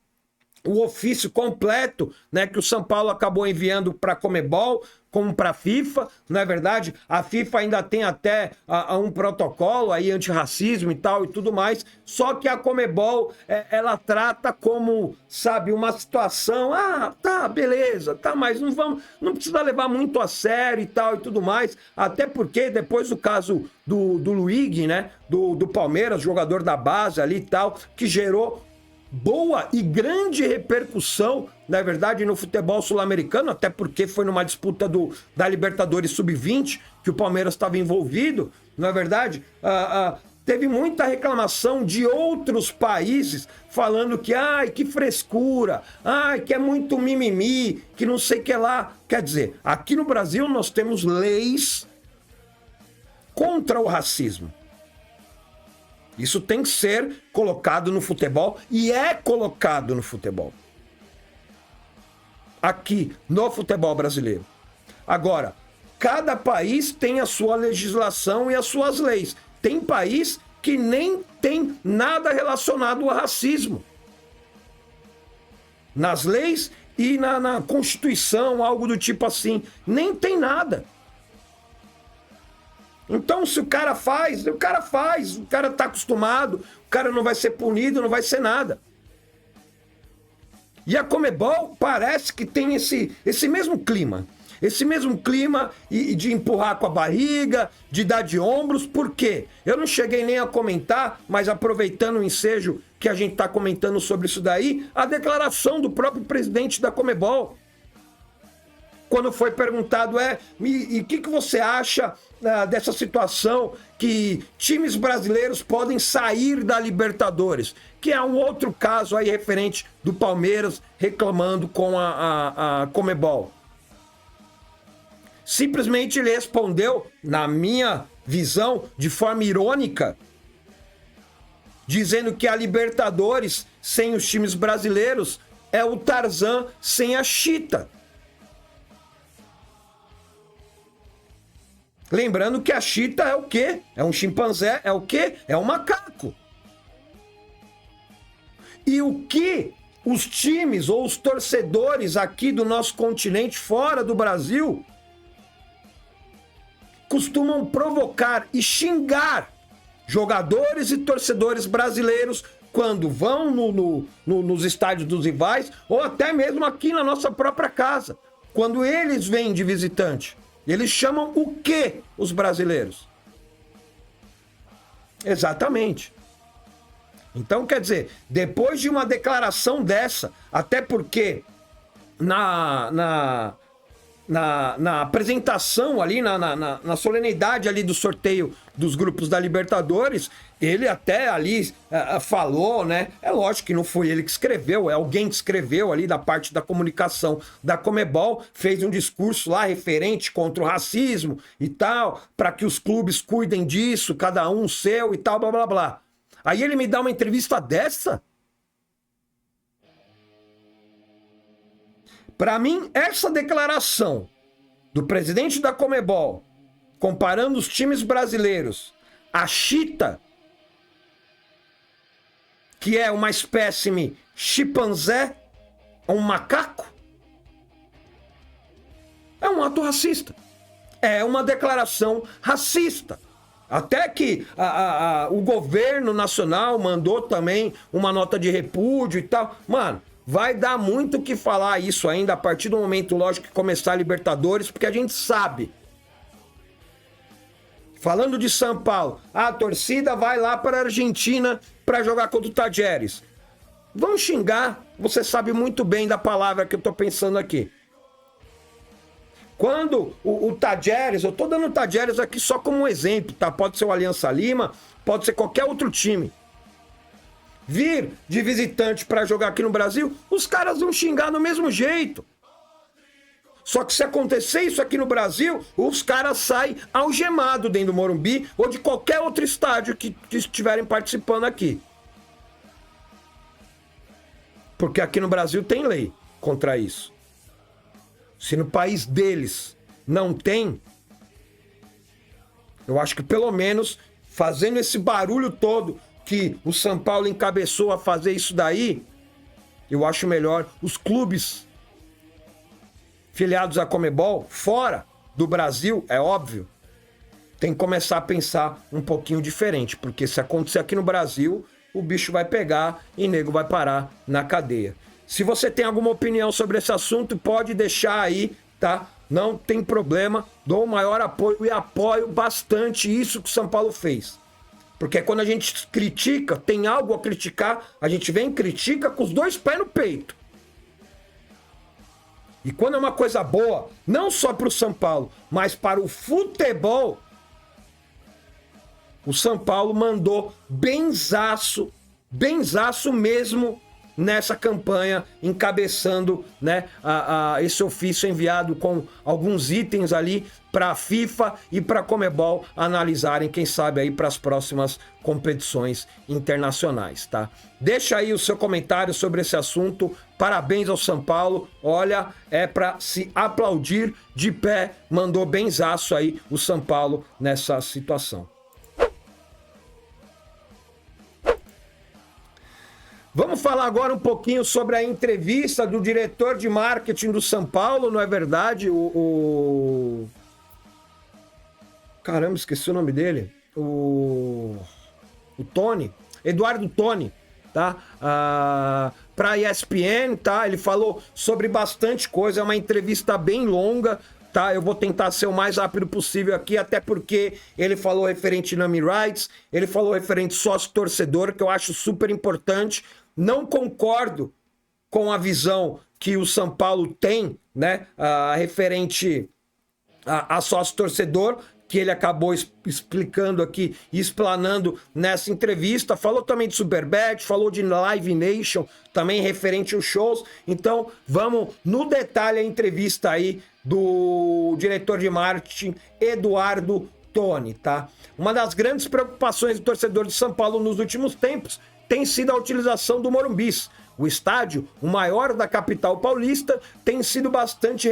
o ofício completo, né, que o São Paulo acabou enviando para a Conmebol, como para a FIFA, não é verdade? A FIFA ainda tem até um protocolo aí antirracismo e tal e tudo mais, só que a Conmebol, ela trata como, sabe, uma situação, tá, beleza, tá, mas não precisa levar muito a sério e tal e tudo mais, até porque depois do caso do Luigi, né, do Palmeiras, jogador da base ali e tal, que gerou boa e grande repercussão, na verdade, no futebol sul-americano, até porque foi numa disputa da Libertadores Sub-20 que o Palmeiras estava envolvido, não é verdade? Teve muita reclamação de outros países falando que, que frescura, que é muito mimimi, que não sei o que lá. Quer dizer, aqui no Brasil nós temos leis contra o racismo. Isso tem que ser colocado no futebol e é colocado no futebol. Aqui, no futebol brasileiro. Agora, cada país tem a sua legislação e as suas leis. Tem país que nem tem nada relacionado ao racismo. Nas leis e na Constituição, algo do tipo assim. Nem tem nada. Então, se o cara faz, o cara tá acostumado, o cara não vai ser punido, não vai ser nada. E a Conmebol parece que tem esse mesmo clima. esse mesmo clima e de empurrar com a barriga, de dar de ombros. Por quê? Eu não cheguei nem a comentar, mas aproveitando o ensejo que a gente está comentando sobre isso daí, a declaração do próprio presidente da Conmebol. Quando foi perguntado, e o que você acha dessa situação que times brasileiros podem sair da Libertadores? Que é um outro caso aí referente do Palmeiras reclamando com a Conmebol. Simplesmente ele respondeu, na minha visão, de forma irônica, dizendo que a Libertadores sem os times brasileiros é o Tarzan sem a Chita. Lembrando que a chita é o quê? É um chimpanzé, é o quê? É um macaco. E o que os times ou os torcedores aqui do nosso continente, fora do Brasil, costumam provocar e xingar jogadores e torcedores brasileiros quando vão nos estádios dos rivais ou até mesmo aqui na nossa própria casa, quando eles vêm de visitante. Eles chamam o quê, os brasileiros? Exatamente. Então, quer dizer, depois de uma declaração dessa, até porque na apresentação ali, na solenidade ali do sorteio dos grupos da Libertadores, ele até ali falou, né? É lógico que não foi ele que escreveu, é alguém que escreveu ali da parte da comunicação da Conmebol, fez um discurso lá referente contra o racismo e tal, para que os clubes cuidem disso, cada um seu e tal, blá blá blá. Aí ele me dá uma entrevista dessa? Para mim, essa declaração do presidente da Conmebol, comparando os times brasileiros à chita, que é uma espécime chimpanzé, um macaco, é um ato racista. É uma declaração racista. Até que o governo nacional mandou também uma nota de repúdio e tal. Mano, vai dar muito o que falar isso ainda a partir do momento, lógico, que começar a Libertadores, porque a gente sabe. Falando de São Paulo, a torcida vai lá para a Argentina para jogar contra o Tajeres. Vão xingar, você sabe muito bem da palavra que eu tô pensando aqui. Quando o Tajeres, eu tô dando o Tajeres aqui só como um exemplo, tá? Pode ser o Aliança Lima, pode ser qualquer outro time. Vir de visitante para jogar aqui no Brasil, os caras vão xingar do mesmo jeito. Só que se acontecer isso aqui no Brasil, os caras saem algemados dentro do Morumbi ou de qualquer outro estádio que estiverem participando aqui. Porque aqui no Brasil tem lei contra isso. Se no país deles não tem, eu acho que pelo menos fazendo esse barulho todo que o São Paulo encabeçou a fazer isso daí, eu acho melhor os clubes filiados à Conmebol, fora do Brasil, é óbvio, tem que começar a pensar um pouquinho diferente, porque se acontecer aqui no Brasil, o bicho vai pegar e nego vai parar na cadeia. Se você tem alguma opinião sobre esse assunto, pode deixar aí, tá? Não tem problema, dou o maior apoio e apoio bastante isso que o São Paulo fez. Porque quando a gente critica, tem algo a criticar, a gente vem e critica com os dois pés no peito. E quando é uma coisa boa, não só para o São Paulo, mas para o futebol, o São Paulo mandou benzaço mesmo nessa campanha, encabeçando, né, esse ofício enviado com alguns itens ali para a FIFA e para a Conmebol analisarem, quem sabe aí para as próximas competições internacionais, tá? Deixa aí o seu comentário sobre esse assunto. Parabéns ao São Paulo. Olha, é para se aplaudir de pé. Mandou benzaço aí o São Paulo nessa situação. Vamos falar agora um pouquinho sobre a entrevista do diretor de marketing do São Paulo, não é verdade? Caramba, esqueci o nome dele. O Tony, Eduardo Tony, tá? Para a ESPN, tá? Ele falou sobre bastante coisa, é uma entrevista bem longa, tá? Eu vou tentar ser o mais rápido possível aqui, até porque ele falou referente Nami Rights, ele falou referente sócio-torcedor, que eu acho super importante. Não concordo com a visão que o São Paulo tem, né, referente a sócio-torcedor, que ele acabou explicando aqui, explanando nessa entrevista. Falou também de Superbet, falou de Live Nation, também referente aos shows. Então, vamos no detalhe a entrevista aí do diretor de marketing, Eduardo Toni, tá? Uma das grandes preocupações do torcedor de São Paulo nos últimos tempos tem sido a utilização do Morumbis. O estádio, o maior da capital paulista, tem sido bastante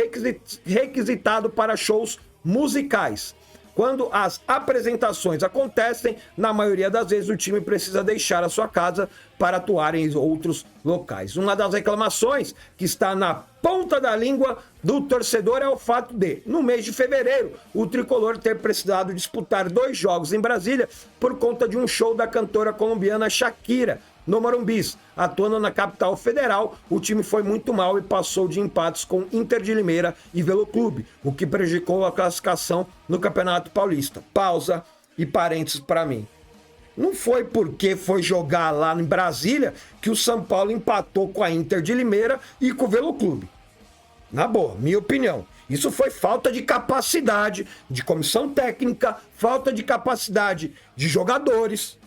requisitado para shows musicais. Quando as apresentações acontecem, na maioria das vezes o time precisa deixar a sua casa para atuar em outros locais. Uma das reclamações que está na ponta da língua do torcedor é o fato de, no mês de fevereiro, o tricolor ter precisado disputar 2 jogos em Brasília por conta de um show da cantora colombiana Shakira no Morumbis. Atuando na capital federal, o time foi muito mal e passou de empates com Inter de Limeira e Veloclube, o que prejudicou a classificação no Campeonato Paulista. Pausa e parênteses para mim. Não foi porque foi jogar lá em Brasília que o São Paulo empatou com a Inter de Limeira e com o Veloclube. Na boa, minha opinião. Isso foi falta de capacidade de comissão técnica, falta de capacidade de jogadores.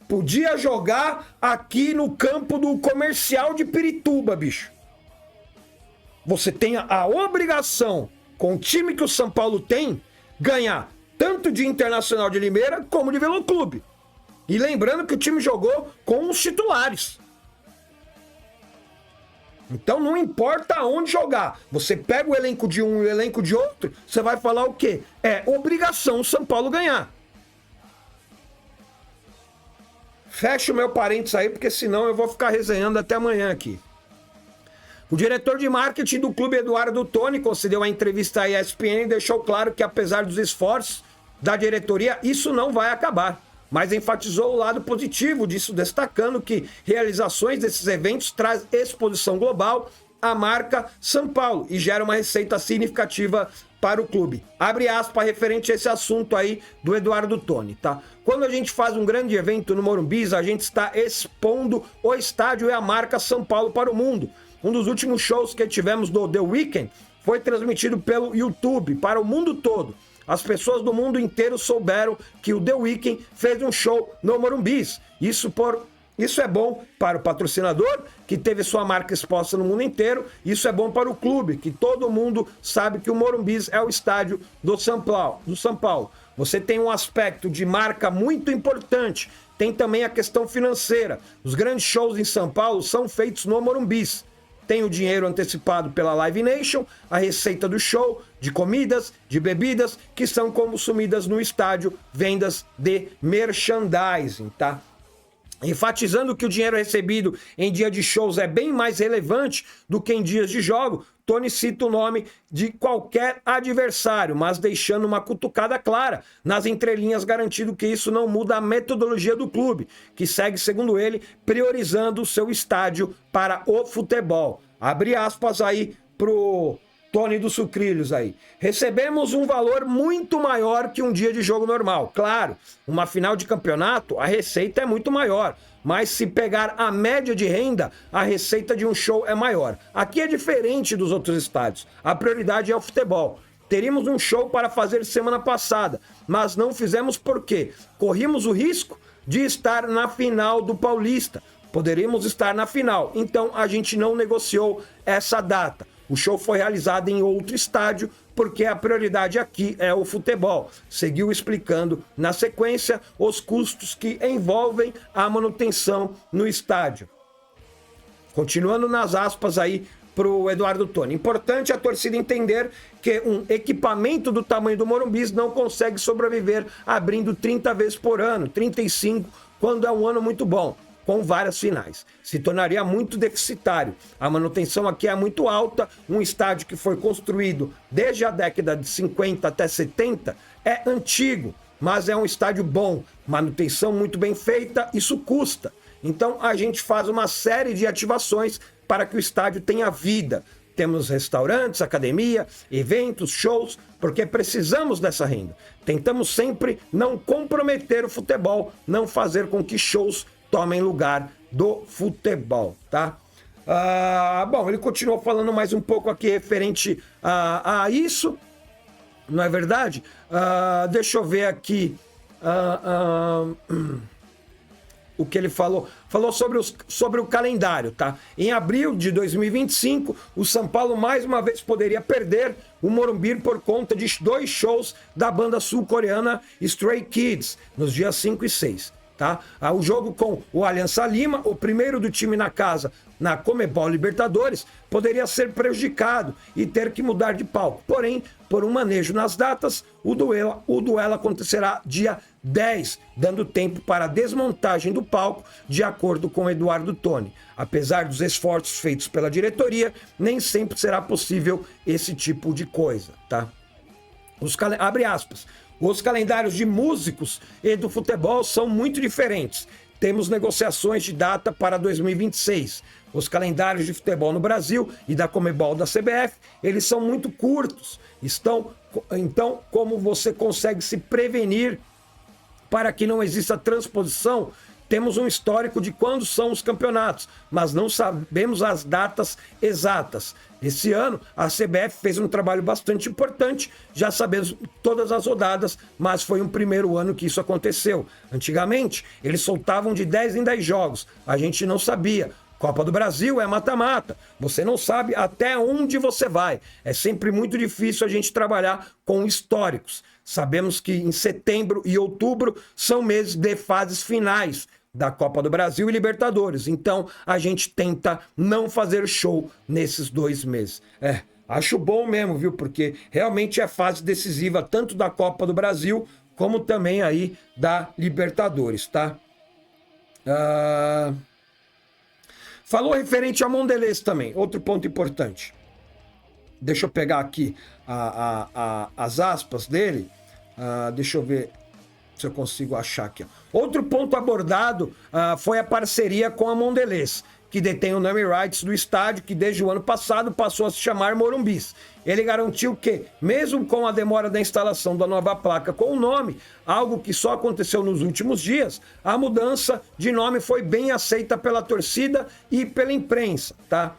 Podia jogar aqui no campo do Comercial de Pirituba, bicho. Você tem a obrigação, com o time que o São Paulo tem, ganhar tanto de Internacional de Limeira como de Veloclube. E lembrando que o time jogou com os titulares. Então não importa onde jogar. Você pega o elenco de um e o elenco de outro, você vai falar o quê? É obrigação o São Paulo ganhar. Fecha o meu parênteses aí, porque senão eu vou ficar resenhando até amanhã aqui. O diretor de marketing do clube, Eduardo Toni, concedeu a entrevista à ESPN e deixou claro que, apesar dos esforços da diretoria, isso não vai acabar. Mas enfatizou o lado positivo disso, destacando que realizações desses eventos traz exposição global à marca São Paulo e gera uma receita significativa para o clube. Abre aspas referente a esse assunto aí do Eduardo Toni, tá? Quando a gente faz um grande evento no Morumbis, a gente está expondo o estádio e a marca São Paulo para o mundo. Um dos últimos shows que tivemos do The Weeknd foi transmitido pelo YouTube para o mundo todo. As pessoas do mundo inteiro souberam que o The Weeknd fez um show no Morumbis. Isso é bom para o patrocinador, que teve sua marca exposta no mundo inteiro. Isso é bom para o clube, que todo mundo sabe que o Morumbis é o estádio do São Paulo. Você tem um aspecto de marca muito importante. Tem também a questão financeira. Os grandes shows em São Paulo são feitos no Morumbis. Tem o dinheiro antecipado pela Live Nation, a receita do show, de comidas, de bebidas, que são consumidas no estádio, vendas de merchandising, tá? Enfatizando que o dinheiro recebido em dia de shows é bem mais relevante do que em dias de jogo, Toni cita o nome de qualquer adversário, mas deixando uma cutucada clara nas entrelinhas, garantindo que isso não muda a metodologia do clube, que segue, segundo ele, priorizando o seu estádio para o futebol. Abre aspas aí pro Toni dos Sucrilhos aí. Recebemos um valor muito maior que um dia de jogo normal. Claro, uma final de campeonato, a receita é muito maior. Mas se pegar a média de renda, a receita de um show é maior. Aqui é diferente dos outros estádios. A prioridade é o futebol. Teríamos um show para fazer semana passada, mas não fizemos porque corrimos o risco de estar na final do Paulista. Poderíamos estar na final, então a gente não negociou essa data. O show foi realizado em outro estádio, porque a prioridade aqui é o futebol. Seguiu explicando, na sequência, os custos que envolvem a manutenção no estádio. Continuando nas aspas aí para o Eduardo Toni. Importante a torcida entender que um equipamento do tamanho do Morumbis não consegue sobreviver abrindo 30 vezes por ano, 35 quando é um ano muito bom, com várias finais. Se tornaria muito deficitário. A manutenção aqui é muito alta. Um estádio que foi construído desde a década de 50 até 70 é antigo, mas é um estádio bom. Manutenção muito bem feita, isso custa. Então a gente faz uma série de ativações para que o estádio tenha vida. temos restaurantes, academia, eventos, shows, porque precisamos dessa renda. Tentamos sempre não comprometer o futebol, não fazer com que shows tomem lugar do futebol, tá? Bom, ele continuou falando mais um pouco aqui referente a isso, não é verdade? Deixa eu ver aqui o que ele falou. Falou sobre o calendário, tá? Em abril de 2025, o São Paulo mais uma vez poderia perder o Morumbi por conta de 2 shows da banda sul-coreana Stray Kids, nos dias 5 e 6. Tá? O jogo com o Aliança Lima, o primeiro do time na casa na Comebol Libertadores, poderia ser prejudicado e ter que mudar de palco. Porém, por um manejo nas datas, o duelo acontecerá dia 10, dando tempo para a desmontagem do palco, de acordo com Eduardo Toni. Apesar dos esforços feitos pela diretoria, nem sempre será possível esse tipo de coisa. Tá? Abre aspas. Os calendários de músicos e do futebol são muito diferentes. Temos negociações de data para 2026. Os calendários de futebol no Brasil e da Comebol da CBF, eles são muito curtos. Então, como você consegue se prevenir para que não exista transposição? Temos um histórico de quando são os campeonatos, mas não sabemos as datas exatas. Esse ano, a CBF fez um trabalho bastante importante, já sabemos todas as rodadas, mas foi um primeiro ano que isso aconteceu. Antigamente, eles soltavam de 10 em 10 jogos, a gente não sabia. Copa do Brasil é mata-mata, você não sabe até onde você vai. É sempre muito difícil a gente trabalhar com históricos. Sabemos que em setembro e outubro são meses de fases finais da Copa do Brasil e Libertadores. Então, a gente tenta não fazer show nesses 2 meses. Acho bom mesmo, viu? Porque realmente é fase decisiva tanto da Copa do Brasil como também aí da Libertadores, tá? Falou referente a Mondelez também, outro ponto importante. Deixa eu pegar aqui as aspas dele. Deixa eu ver se eu consigo achar aqui. Outro ponto abordado foi a parceria com a Mondelez, que detém o name rights do estádio, que desde o ano passado passou a se chamar Morumbis. Ele garantiu que, mesmo com a demora da instalação da nova placa com o nome, algo que só aconteceu nos últimos dias, a mudança de nome foi bem aceita pela torcida e pela imprensa, tá?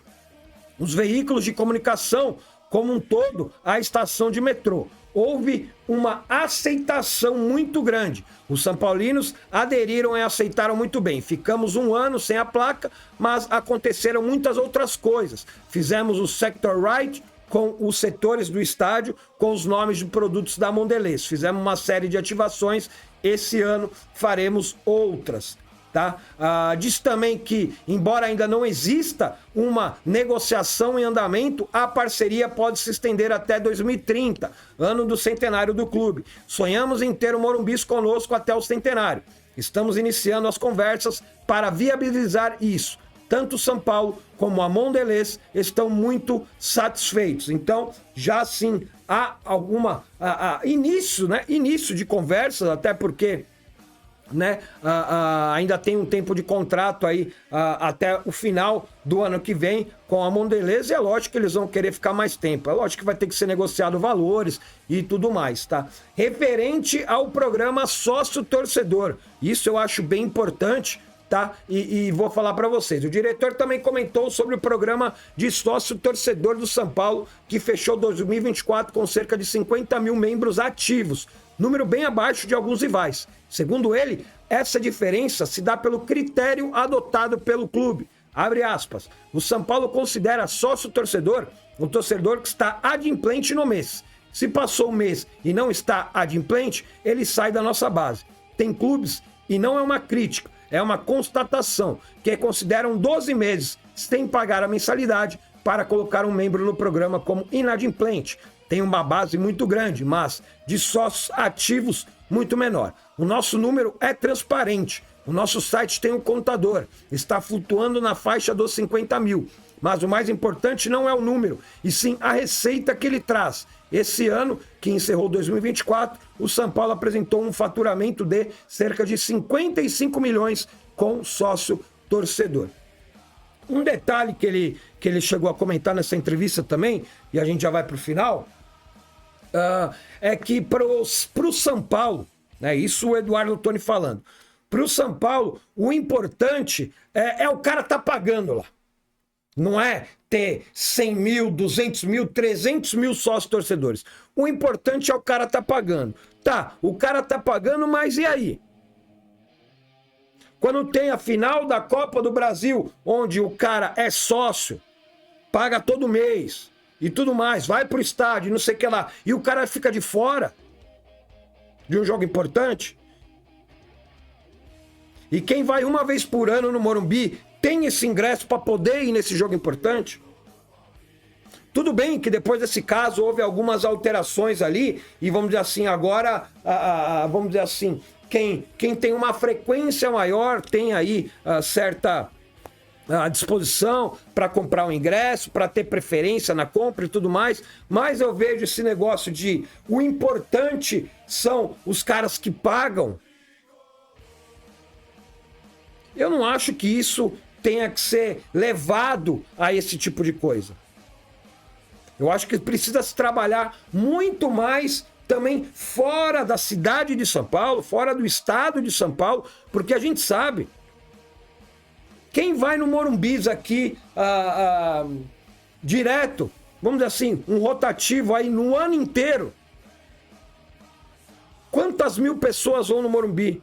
Os veículos de comunicação, como um todo, a estação de metrô. Houve uma aceitação muito grande. Os São Paulinos aderiram e aceitaram muito bem. Ficamos 1 ano sem a placa, mas aconteceram muitas outras coisas. Fizemos o Sector Right com os setores do estádio, com os nomes de produtos da Mondelez. Fizemos uma série de ativações. Esse ano faremos outras. Tá? Diz também que, embora ainda não exista uma negociação em andamento, a parceria pode se estender até 2030, ano do centenário do clube. Sonhamos em ter o Morumbis conosco até o centenário. Estamos iniciando as conversas para viabilizar isso. Tanto São Paulo como a Mondelez estão muito satisfeitos. Então, já sim, há início de conversas, até porque ainda tem um tempo de contrato aí até o final do ano que vem com a Mondelez, e é lógico que eles vão querer ficar mais tempo, é lógico que vai ter que ser negociado valores e tudo mais, tá? Referente ao programa sócio torcedor, isso eu acho bem importante, tá? E vou falar para vocês, o diretor também comentou sobre o programa de sócio torcedor do São Paulo, que fechou 2024 com cerca de 50 mil membros ativos, número bem abaixo de alguns rivais. Segundo ele, essa diferença se dá pelo critério adotado pelo clube. Abre aspas. O São Paulo considera sócio-torcedor o torcedor que está adimplente no mês. Se passou o mês e não está adimplente, ele sai da nossa base. Tem clubes, e não é uma crítica, é uma constatação, que consideram 12 meses sem pagar a mensalidade para colocar um membro no programa como inadimplente. Tem uma base muito grande, mas de sócios ativos muito menor. O nosso número é transparente. O nosso site tem um contador. Está flutuando na faixa dos 50 mil. Mas o mais importante não é o número, e sim a receita que ele traz. Esse ano, que encerrou 2024, o São Paulo apresentou um faturamento de cerca de 55 milhões com sócio torcedor. Um detalhe que ele chegou a comentar nessa entrevista também, e a gente já vai para o final, é que para o São Paulo, né, isso o Eduardo Toni falando, para o São Paulo, o importante é o cara tá pagando lá. Não é ter 100 mil, 200 mil, 300 mil sócios torcedores. O importante é o cara tá pagando. Tá, o cara tá pagando, mas e aí? Quando tem a final da Copa do Brasil, onde o cara é sócio, paga todo mês e tudo mais, vai pro estádio, não sei o que lá, e o cara fica de fora de um jogo importante. E quem vai uma vez por ano no Morumbi tem esse ingresso para poder ir nesse jogo importante. Tudo bem que depois desse caso houve algumas alterações ali, e vamos dizer assim, agora, vamos dizer assim, quem tem uma frequência maior tem aí certa disposição para comprar o ingresso, para ter preferência na compra e tudo mais, mas eu vejo esse negócio de o importante são os caras que pagam. Eu não acho que isso tenha que ser levado a esse tipo de coisa. Eu acho que precisa se trabalhar muito mais também fora da cidade de São Paulo, fora do estado de São Paulo, porque a gente sabe, quem vai no Morumbi aqui direto, vamos dizer assim, um rotativo aí no ano inteiro, quantas mil pessoas vão no Morumbi?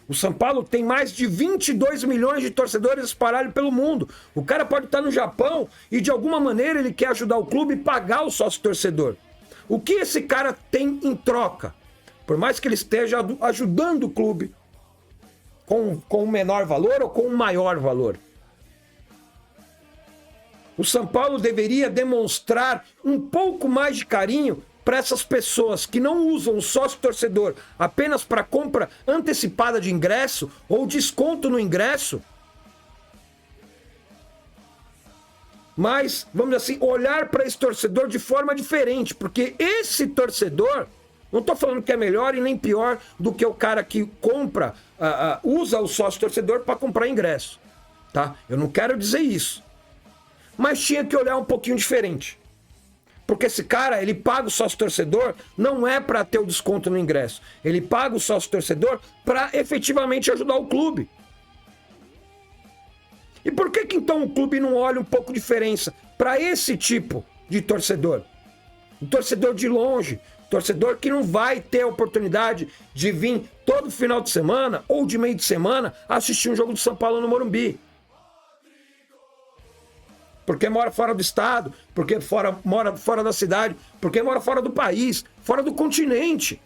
O São Paulo tem mais de 22 milhões de torcedores espalhados pelo mundo. O cara pode estar no Japão e de alguma maneira ele quer ajudar o clube e pagar o sócio torcedor. O que esse cara tem em troca? Por mais que ele esteja ajudando o clube com um menor valor ou com um maior valor. O São Paulo deveria demonstrar um pouco mais de carinho para essas pessoas que não usam o sócio torcedor apenas para compra antecipada de ingresso ou desconto no ingresso, mas, vamos dizer assim, olhar para esse torcedor de forma diferente, porque esse torcedor, não estou falando que é melhor e nem pior do que o cara que compra, usa o sócio torcedor para comprar ingresso, tá? Eu não quero dizer isso, mas tinha que olhar um pouquinho diferente. Porque esse cara, ele paga o sócio-torcedor não é para ter o desconto no ingresso. Ele paga o sócio-torcedor para efetivamente ajudar o clube. E por que então o clube não olha um pouco de diferença para esse tipo de torcedor? Um torcedor de longe, torcedor que não vai ter a oportunidade de vir todo final de semana ou de meio de semana assistir um jogo do São Paulo no Morumbi. Porque mora fora do estado, porque mora fora da cidade, porque mora fora do país, fora do continente.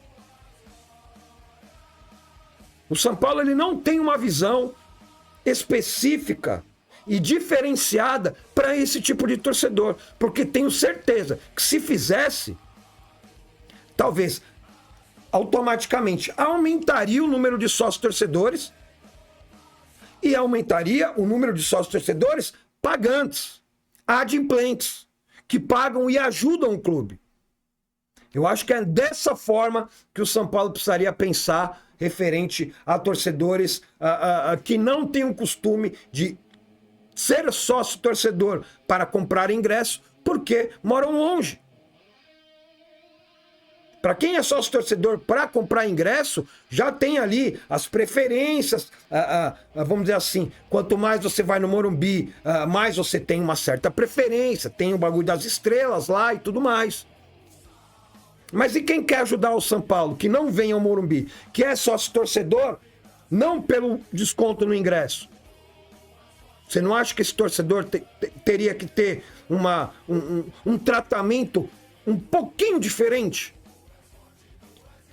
O São Paulo ele não tem uma visão específica e diferenciada para esse tipo de torcedor, porque tenho certeza que se fizesse, talvez automaticamente aumentaria o número de sócios torcedores e aumentaria o número de sócios torcedores pagantes, adimplentes, que pagam e ajudam o clube. Eu acho que é dessa forma que o São Paulo precisaria pensar referente a torcedores que não têm o costume de ser sócio torcedor para comprar ingresso porque moram longe. Para quem é sócio torcedor para comprar ingresso, já tem ali as preferências, vamos dizer assim, quanto mais você vai no Morumbi, mais você tem uma certa preferência, tem o bagulho das estrelas lá e tudo mais. Mas e quem quer ajudar o São Paulo, que não vem ao Morumbi, que é sócio torcedor, não pelo desconto no ingresso? Você não acha que esse torcedor teria que ter um tratamento um pouquinho diferente?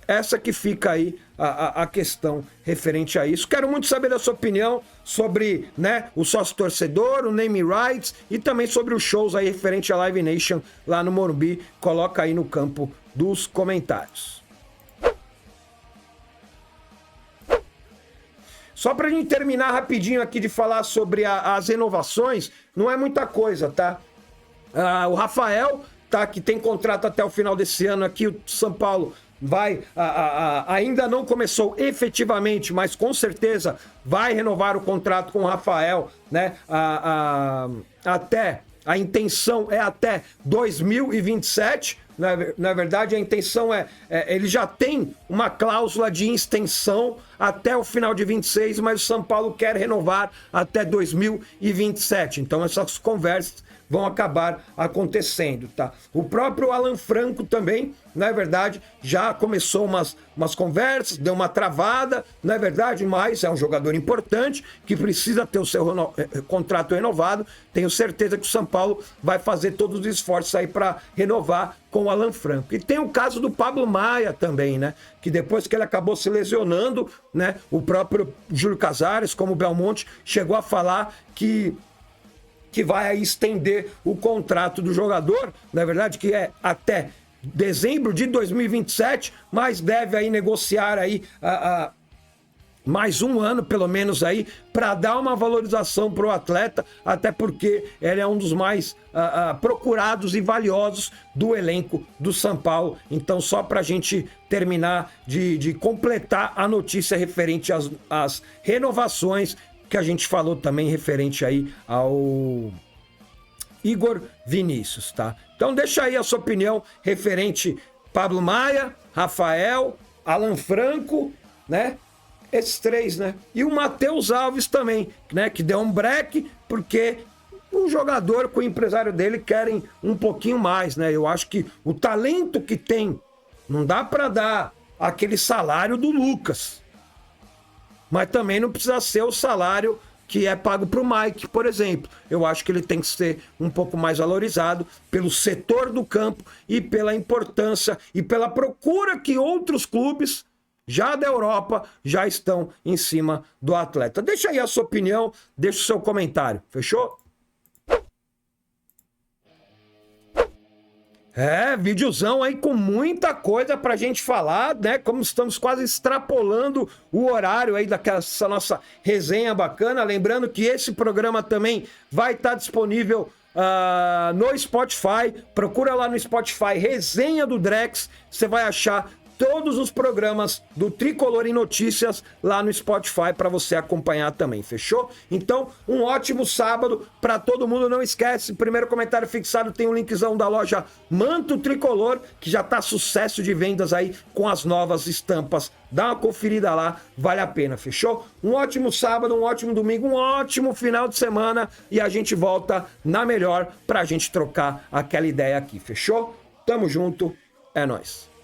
Essa que fica aí a questão referente a isso. Quero muito saber da sua opinião sobre, né, o sócio-torcedor, o name rights e também sobre os shows aí referente à Live Nation lá no Morumbi. Coloca aí no campo dos comentários. Só pra gente terminar rapidinho aqui de falar sobre as renovações, não é muita coisa, tá? O Rafael, tá, que tem contrato até o final desse ano aqui, o São Paulo ainda não começou efetivamente, mas com certeza vai renovar o contrato com o Rafael, né? Até a intenção é até 2027. Na verdade, a intenção ele já tem uma cláusula de extensão até o final de 26, mas o São Paulo quer renovar até 2027. Então, essas conversas vão acabar acontecendo, tá? O próprio Alan Franco também, não é verdade, já começou umas conversas, deu uma travada, não é verdade, mas é um jogador importante que precisa ter o seu contrato renovado. Tenho certeza que o São Paulo vai fazer todos os esforços aí para renovar com o Alan Franco. E tem o caso do Pablo Maia também, né? Que depois que ele acabou se lesionando, né? O próprio Júlio Casares, como o Belmonte, chegou a falar que vai aí estender o contrato do jogador, na verdade, que é até dezembro de 2027, mas deve aí negociar aí mais um ano, pelo menos aí, para dar uma valorização para o atleta, até porque ele é um dos mais procurados e valiosos do elenco do São Paulo. Então, só para a gente terminar de completar a notícia referente às renovações que a gente falou também referente aí ao Igor Vinícius, tá? Então deixa aí a sua opinião referente Pablo Maia, Rafael, Alan Franco, né? Esses três, né? E o Matheus Alves também, né? Que deu um break porque o jogador com o empresário dele querem um pouquinho mais, né? Eu acho que o talento que tem não dá para dar aquele salário do Lucas. Mas também não precisa ser o salário que é pago para o Mike, por exemplo. Eu acho que ele tem que ser um pouco mais valorizado pelo setor do campo e pela importância e pela procura que outros clubes já da Europa já estão em cima do atleta. Deixa aí a sua opinião, deixa o seu comentário. Fechou? Videozão aí com muita coisa pra gente falar, né? Como estamos quase extrapolando o horário aí dessa nossa resenha bacana. Lembrando que esse programa também vai estar disponível no Spotify. Procura lá no Spotify, Resenha do Drex. Você vai achar todos os programas do Tricolor em Notícias lá no Spotify para você acompanhar também, fechou? Então, um ótimo sábado para todo mundo. Não esquece, primeiro comentário fixado tem um linkzão da loja Manto Tricolor, que já tá sucesso de vendas aí com as novas estampas. Dá uma conferida lá, vale a pena, fechou? Um ótimo sábado, um ótimo domingo, um ótimo final de semana e a gente volta na melhor pra gente trocar aquela ideia aqui, fechou? Tamo junto, é nóis.